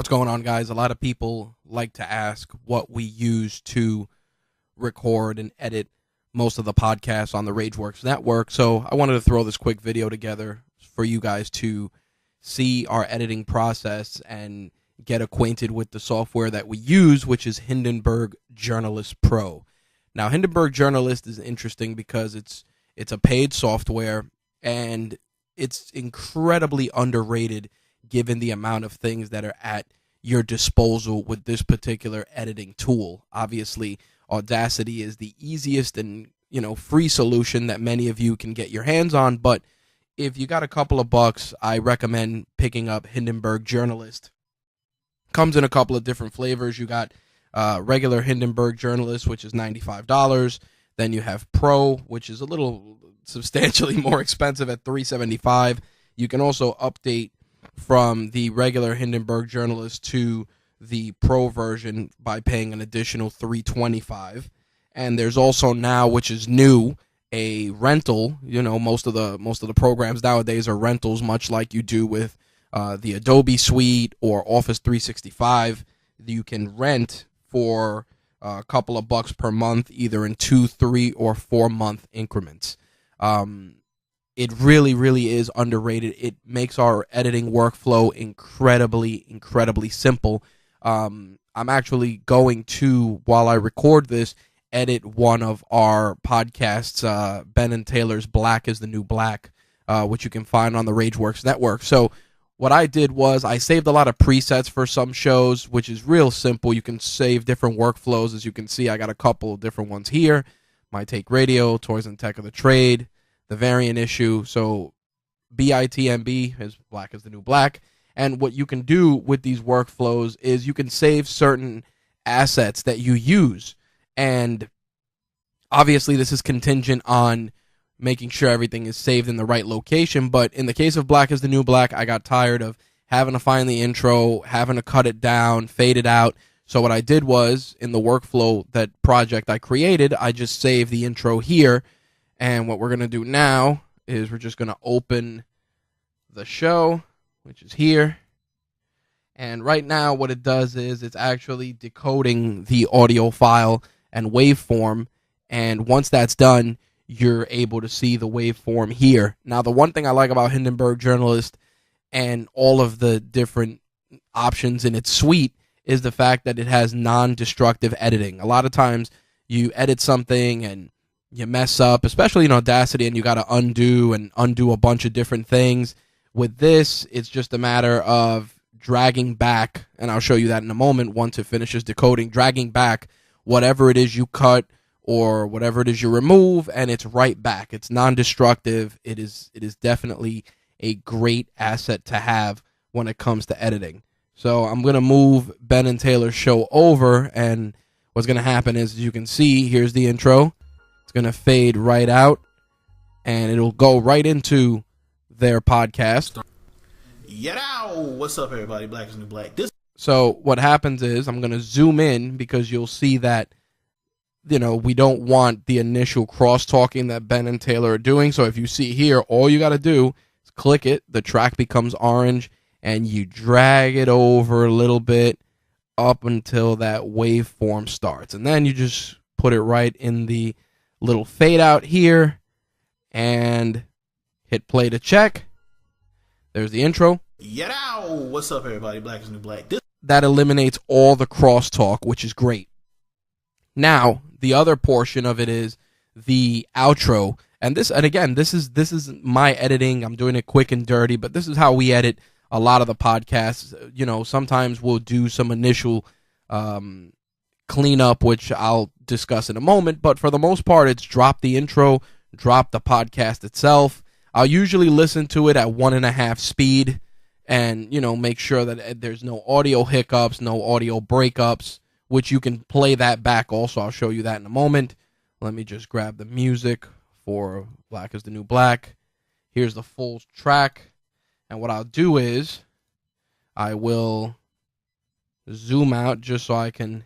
What's going on, guys? A lot of people like to ask what we use to record and edit most of the podcasts on the Rageworks network. So I wanted to throw this quick video together for you guys to see our editing process and get acquainted with the software that we use, which is Hindenburg Journalist Pro. Now, Hindenburg Journalist is interesting because it's a paid software and it's incredibly underrated given the amount of things that are at your disposal with this particular editing tool. Obviously, Audacity is the easiest and, free solution that many of you can get your hands on, but if you got a couple of bucks, I recommend picking up Hindenburg Journalist. Comes in a couple of different flavors. You got regular Hindenburg Journalist, which is $95. Then you have Pro, which is a little substantially more expensive at $375. You can also update from the regular Hindenburg Journalist to the Pro version by paying an additional $325. And there's also now, which is new, a rental. Most of the programs nowadays are rentals, much like you do with the Adobe Suite or Office 365. You can rent for a couple of bucks per month, either in 2, 3, or 4 month increments. It really, really is underrated. It makes our editing workflow incredibly simple. I'm actually going to, while I record this, edit one of our podcasts, Ben and Taylor's Black is the New Black, which you can find on the Rageworks network. So what I did was I saved a lot of presets for some shows, which is real simple. You can save different workflows. As you can see, I got a couple of different ones here. My Take Radio, Toys and Tech of the Trade, the Variant Issue. So BITMB is Black is the New Black. And what you can do with these workflows is you can save certain assets that you use. And obviously this is contingent on making sure everything is saved in the right location. But in the case of Black is the New Black, I got tired of having to find the intro, having to cut it down, fade it out. So what I did was, in the workflow, that project I created, I just saved the intro here. And what we're going to do now is we're just going to open the show, which is here. And right now what it does is it's actually decoding the audio file and waveform. And once that's done, you're able to see the waveform here. Now, the one thing I like about Hindenburg Journalist and all of the different options in its suite is the fact that it has non-destructive editing. A lot of times you edit something and you mess up, especially in Audacity, and you got to undo a bunch of different things. With this, it's just a matter of dragging back, and I'll show you that in a moment once it finishes decoding, dragging back whatever it is you cut or whatever it is you remove, and it's right back. It's non-destructive. It is definitely a great asset to have when it comes to editing. So I'm going to move Ben and Taylor's show over, and what's going to happen is, as you can see, here's the intro. It's going to fade right out, and it'll go right into their podcast. What's up, everybody? Black is New Black. So what happens is I'm going to zoom in because you'll see that, we don't want the initial cross-talking that Ben and Taylor are doing. So if you see here, all you got to do is click it. The track becomes orange, and you drag it over a little bit up until that waveform starts. And then you just put it right in the little fade out here and hit play to check. There's the intro. What's up, everybody? Black is New Black. That eliminates all the crosstalk, which is great. Now, the other portion of it is the outro. And again, this is my editing. I'm doing it quick and dirty, but this is how we edit a lot of the podcasts. Sometimes we'll do some initial cleanup, which I'll discuss in a moment. But for the most part, it's drop the intro, drop the podcast itself. I'll usually listen to it at 1.5 speed and, make sure that there's no audio hiccups, no audio breakups, which you can play that back also. I'll show you that in a moment. Let me just grab the music for Black is the New Black. Here's the full track. And what I'll do is I will zoom out just so I can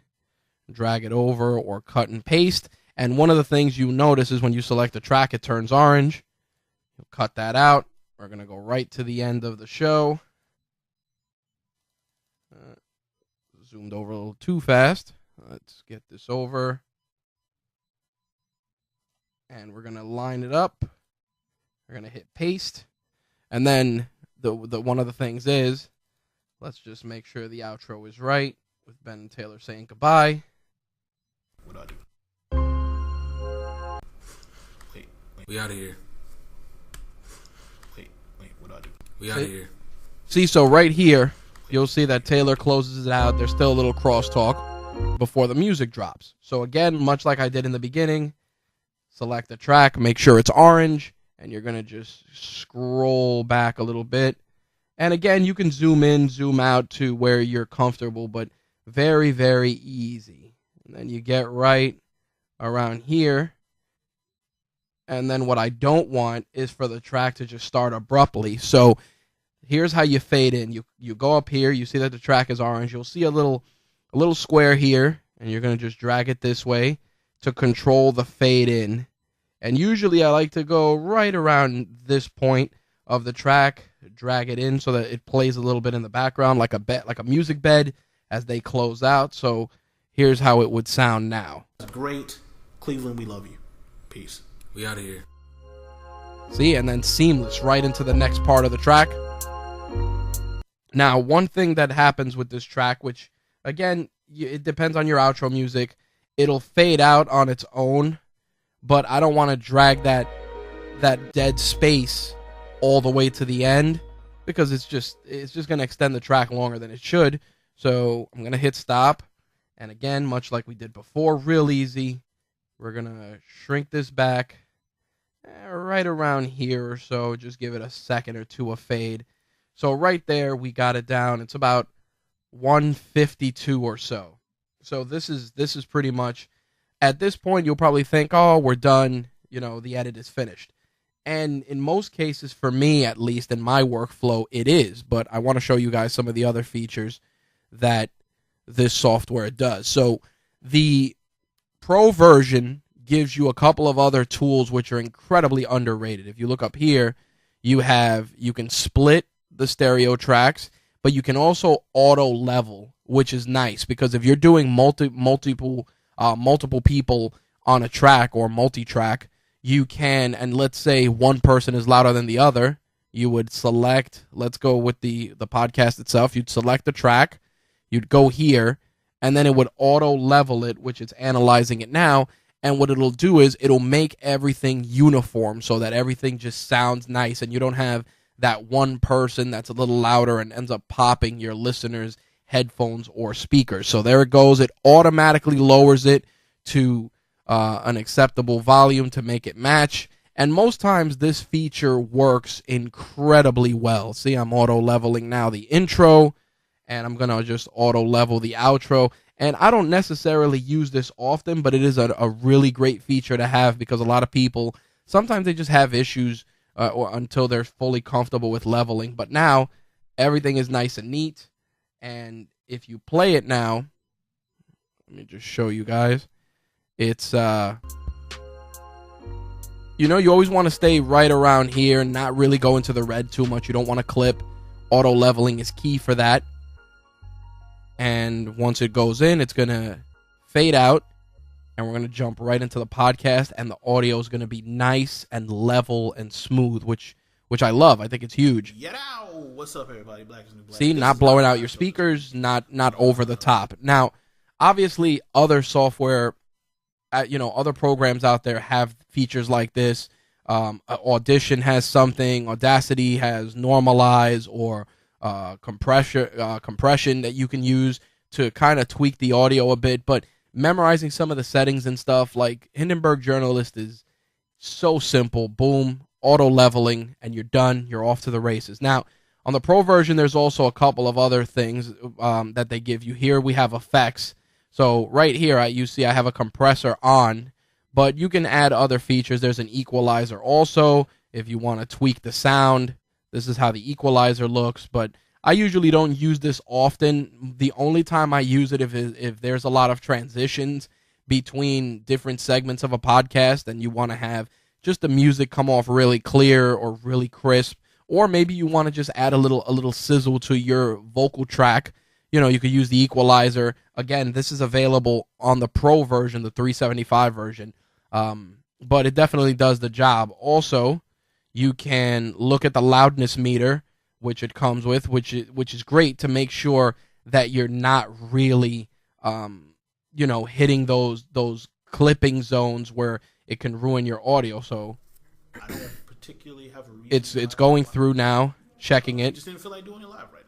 drag it over or cut and paste. And one of the things you notice is when you select a track, it turns orange. You'll cut that out. We're going to go right to the end of the show. zoomed over a little too fast. Let's get this over. And we're going to line it up. We're going to hit paste. And then the one of the things is, let's just make sure the outro is right with Ben and Taylor saying goodbye. What do I do? Wait. We out of here. Wait. What do I do? We out of here. See, so right here, you'll see that Taylor closes it out. There's still a little crosstalk before the music drops. So again, much like I did in the beginning, select the track, make sure it's orange, and you're going to just scroll back a little bit. And again, you can zoom in, zoom out to where you're comfortable, but very, very easy. And then you get right around here. And then what I don't want is for the track to just start abruptly. So here's how you fade in. You go up here, you see that the track is orange. You'll see a little square here, and you're going to just drag it this way to control the fade in. And usually I like to go right around this point of the track, drag it in so that it plays a little bit in the background like a music bed as they close out. So here's how it would sound now. Great. Cleveland, we love you. Peace. We out of here. See, and then seamless right into the next part of the track. Now, one thing that happens with this track, which, again, it depends on your outro music, it'll fade out on its own, but I don't want to drag that dead space all the way to the end because it's just going to extend the track longer than it should. So I'm going to hit stop, and again, much like we did before, real easy, we're going to shrink this back right around here or so. Just give it a second or two of fade. So right there, we got it down. It's about 152 or so. So this is pretty much, at this point, you'll probably think, oh, we're done. You know, the edit is finished. And in most cases, for me, at least in my workflow, it is. But I want to show you guys some of the other features that this software does. So the Pro version gives you a couple of other tools which are incredibly underrated. If you look up here, you can split the stereo tracks, but you can also auto level, which is nice because if you're doing multiple people on a track or multi-track, you can, and let's say one person is louder than the other, you would select, let's go with the podcast itself, you'd select the track, you'd go here, and then it would auto level it, which it's analyzing it now. And what it'll do is it'll make everything uniform so that everything just sounds nice and you don't have that one person that's a little louder and ends up popping your listeners' headphones or speakers. So there it goes. It automatically lowers it to an acceptable volume to make it match. And most times this feature works incredibly well. See, I'm auto leveling now the intro, and I'm going to just auto level the outro. And I don't necessarily use this often, but it is a really great feature to have because a lot of people, sometimes they just have issues until they're fully comfortable with leveling. But now, everything is nice and neat. And if you play it now, let me just show you guys. It's, you always want to stay right around here and not really go into the red too much. You don't want to clip. Auto leveling is key for that. And once it goes in, it's going to fade out, and we're going to jump right into the podcast, and the audio is going to be nice and level and smooth, which I love. I think it's huge. What's up, everybody? Black is New Black. See, not blowing out your speakers, not over the top. Now, obviously, other software, other programs out there have features like this. Audition has something. Audacity has normalize or compression that you can use to kind of tweak the audio a bit, but memorizing some of the settings and stuff like Hindenburg Journalist is so simple. Boom, auto leveling, and you're done. You're off to the races. Now, on the Pro version, there's also a couple of other things that they give you. Here we have effects. So right here, you see I have a compressor on, but you can add other features. There's an equalizer also if you want to tweak the sound. This is how the equalizer looks, but I usually don't use this often. The only time I use it if there's a lot of transitions between different segments of a podcast and you want to have just the music come off really clear or really crisp, or maybe you want to just add a little sizzle to your vocal track. you could use the Equalizer. Again, this is available on the Pro version, the 375 version, but it definitely does the job. Also, you can look at the loudness meter, which it comes with, which is great to make sure that you're not really, hitting those clipping zones where it can ruin your audio. So I don't particularly have a reason. it's going through now, checking I it. just didn't feel like doing it live right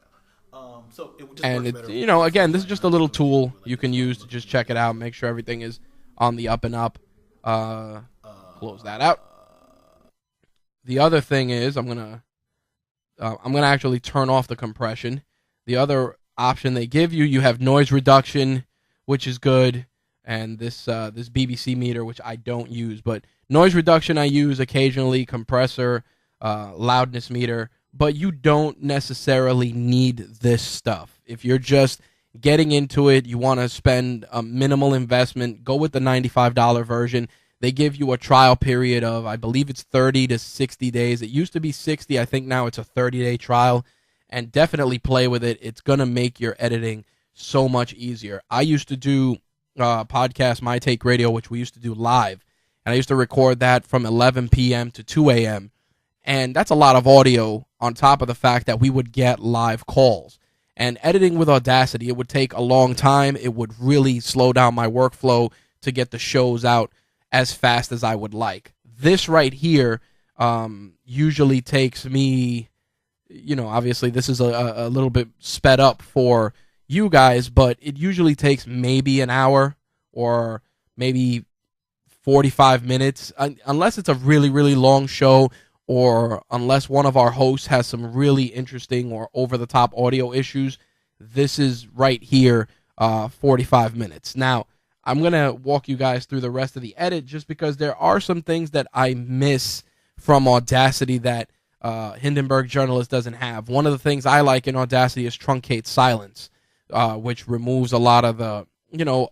now. So it just And works it's, better. again, this is just a little tool you can use to just check it out, make sure everything is on the up and up. Close that out. The other thing is I'm gonna actually turn off the compression. The other option they give you, you have noise reduction, which is good, and this BBC meter, which I don't use, but noise reduction I use occasionally, compressor, loudness meter. But you don't necessarily need this stuff. If you're just getting into it, you want to spend a minimal investment, go with the $95 version. They give you a trial period of, I believe it's 30 to 60 days. It used to be 60. I think now it's a 30-day trial. And definitely play with it. It's going to make your editing so much easier. I used to do podcast My Take Radio, which we used to do live. And I used to record that from 11 p.m. to 2 a.m., and that's a lot of audio on top of the fact that we would get live calls. And editing with Audacity, it would take a long time. It would really slow down my workflow to get the shows out as fast as I would like. This right here usually takes me, obviously this is a little bit sped up for you guys, but it usually takes maybe an hour or maybe 45 minutes, unless it's a really, really long show, or unless one of our hosts has some really interesting or over-the-top audio issues. This is right here, 45 minutes. Now, I'm going to walk you guys through the rest of the edit just because there are some things that I miss from Audacity that Hindenburg Journalist doesn't have. One of the things I like in Audacity is Truncate Silence, which removes a lot of the,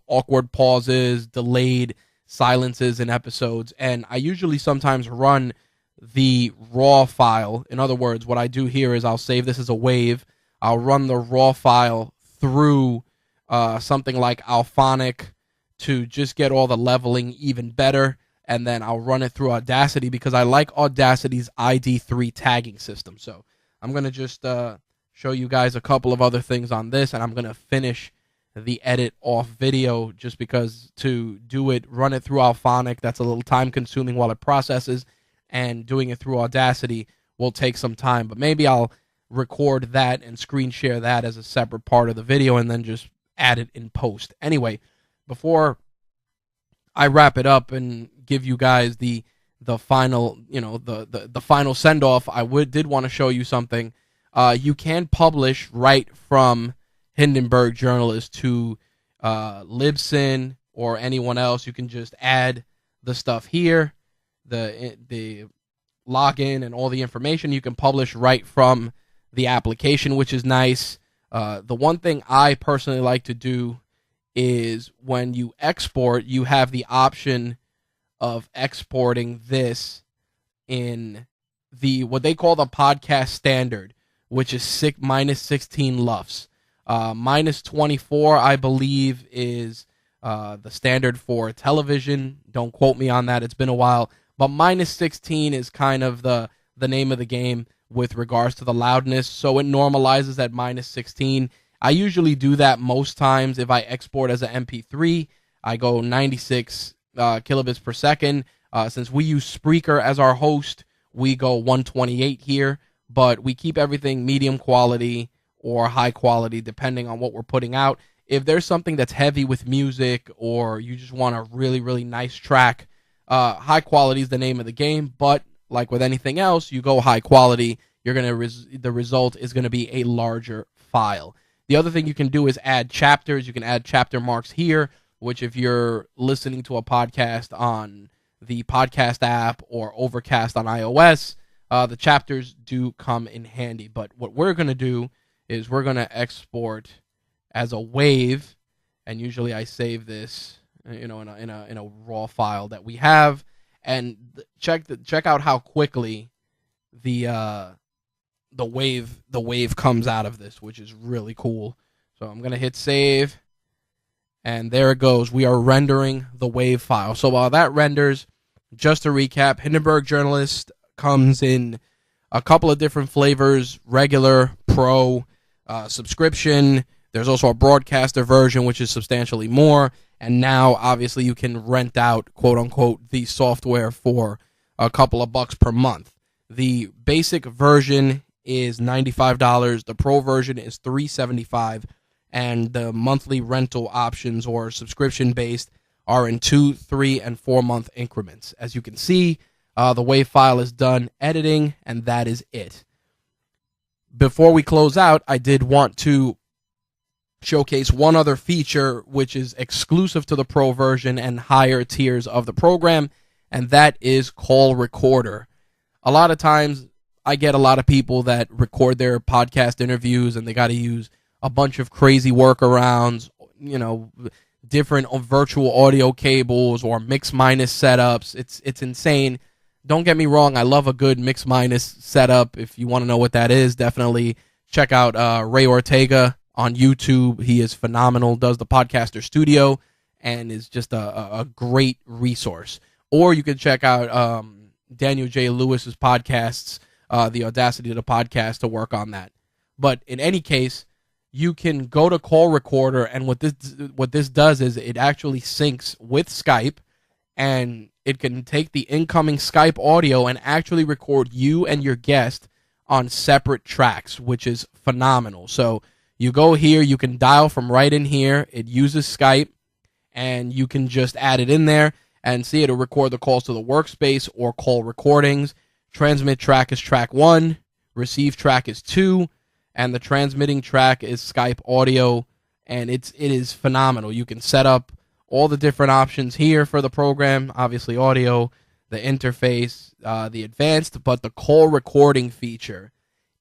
awkward pauses, delayed silences in episodes. And I usually sometimes run the raw file. In other words, what I do here is I'll save this as a wave. I'll run the raw file through something like Alphonic to just get all the leveling even better, and then I'll run it through Audacity because I like Audacity's ID3 tagging system. So I'm going to just show you guys a couple of other things on this, and I'm going to finish the edit off video just because to do it, run it through Alphonic, that's a little time consuming while it processes, and doing it through Audacity will take some time. But maybe I'll record that and screen share that as a separate part of the video and then just add it in post. Anyway, before I wrap it up and give you guys the final, the final send off, I did want to show you something. You can publish right from Hindenburg Journalist to Libsyn or anyone else. You can just add the stuff here, the login and all the information. You can publish right from the application, which is nice. The one thing I personally like to do is when you export, you have the option of exporting this in the what they call the podcast standard, which is minus 16 LUFS. Minus 24, I believe, is the standard for television. Don't quote me on that. It's been a while. But minus 16 is kind of the name of the game with regards to the loudness. So it normalizes at minus 16. I usually do that most times if I export as an MP3. I go 96 kilobits per second. Since we use Spreaker as our host, we go 128 here. But we keep everything medium quality or high quality depending on what we're putting out. If there's something that's heavy with music or you just want a really, really nice track, high quality is the name of the game. But like with anything else, you go high quality, you're gonna the result is going to be a larger file. The other thing you can do is add chapters. You can add chapter marks here, which if you're listening to a podcast on the podcast app or Overcast on iOS, the chapters do come in handy. But what we're going to do is we're going to export as a wave, and usually I save this, in a raw file that we have, and check out how quickly the wave comes out of this, which is really cool. So I'm going to hit save, and there it goes. We are rendering the WAV file. So while that renders, just to recap, Hindenburg Journalist comes in a couple of different flavors: regular, pro, subscription. There's also a broadcaster version, which is substantially more. And now, obviously, you can rent out, quote-unquote, the software for a couple of bucks per month. The basic version is $95. The pro version is $375. And the monthly rental options or subscription-based are in 2, 3, and 4-month increments. As you can see, the WAV file is done editing, and that is it. Before we close out, I did want to showcase one other feature which is exclusive to the pro version and higher tiers of the program, and that is Call Recorder. A lot of times I get a lot of people that record their podcast interviews and they got to use a bunch of crazy workarounds, different virtual audio cables or mix minus setups. It's insane. Don't get me wrong, I love a good mix minus setup. If you want to know what that is, definitely check out Ray Ortega on YouTube. He is phenomenal, does the Podcaster Studio, and is just a great resource. Or you can check out Daniel J. Lewis's podcasts, The Audacity of the Podcast, to work on that. But in any case, you can go to Call Recorder, and what this does is it actually syncs with Skype, and it can take the incoming Skype audio and actually record you and your guest on separate tracks, which is phenomenal. So you go here, you can dial from right in here. It uses Skype, and you can just add it in there and see it'll record the calls to the workspace or call recordings. Transmit track is track 1, receive track is 2, and the transmitting track is Skype audio, and it is phenomenal. You can set up all the different options here for the program, obviously audio, the interface, the advanced, but the call recording feature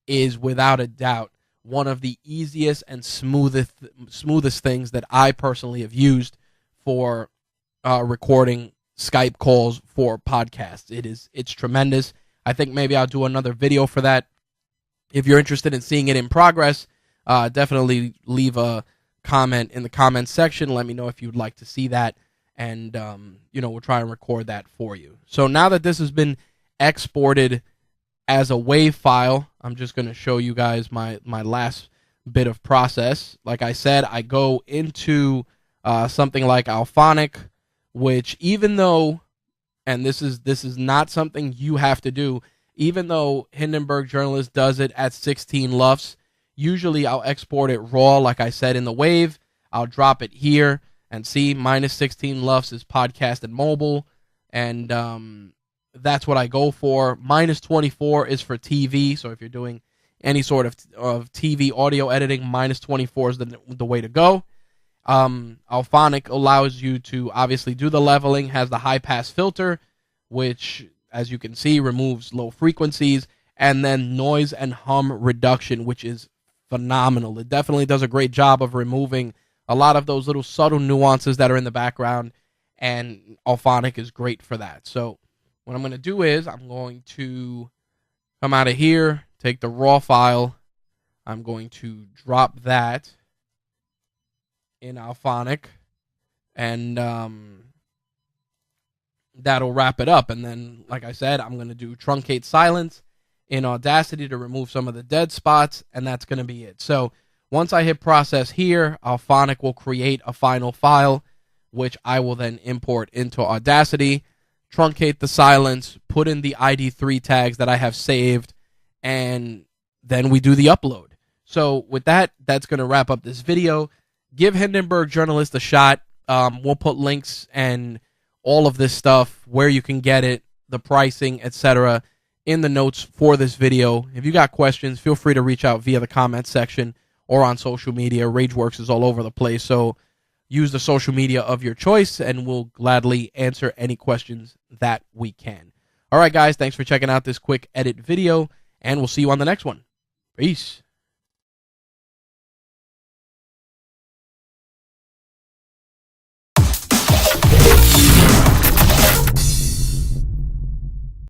is without a doubt one of the easiest and smoothest things that I personally have used for recording Skype calls for podcasts. It's tremendous. I think maybe I'll do another video for that. If you're interested in seeing it in progress, definitely leave a comment in the comments section. Let me know if you'd like to see that, and we'll try and record that for you. So now that this has been exported as a WAV file, I'm just going to show you guys my last bit of process. Like I said, I go into something like Alphonic, which even though, and this is not something you have to do, even though Hindenburg Journalist does it at 16 LUFS, usually I'll export it raw, like I said in the WAV. I'll drop it here and see minus 16 LUFS is podcast and mobile, and that's what I go for. Minus 24 is for TV, so if you're doing any sort of TV audio editing, minus 24 is the way to go. Alphonic allows you to obviously do the leveling, has the high pass filter, which, as you can see, removes low frequencies, and then noise and hum reduction, which is phenomenal. It definitely does a great job of removing a lot of those little subtle nuances that are in the background, and Alphonic is great for that. So what I'm going to do is I'm going to come out of here, take the raw file, I'm going to drop that in Alphonic, and that'll wrap it up. And then, like I said, I'm going to do Truncate Silence in Audacity to remove some of the dead spots, and that's going to be it. So once I hit process here, Alphonic will create a final file, which I will then import into Audacity, truncate the silence, put in the ID3 tags that I have saved, and then we do the upload. So with that, that's going to wrap up this video. Give Hindenburg Journalist a shot. We'll put links and all of this stuff, where you can get it, the pricing, etc., in the notes for this video. If you got questions, feel free to reach out via the comment section or on social media. RageWorks is all over the place, so use the social media of your choice, and we'll gladly answer any questions that we can. All right, guys, thanks for checking out this quick edit video, and we'll see you on the next one. Peace.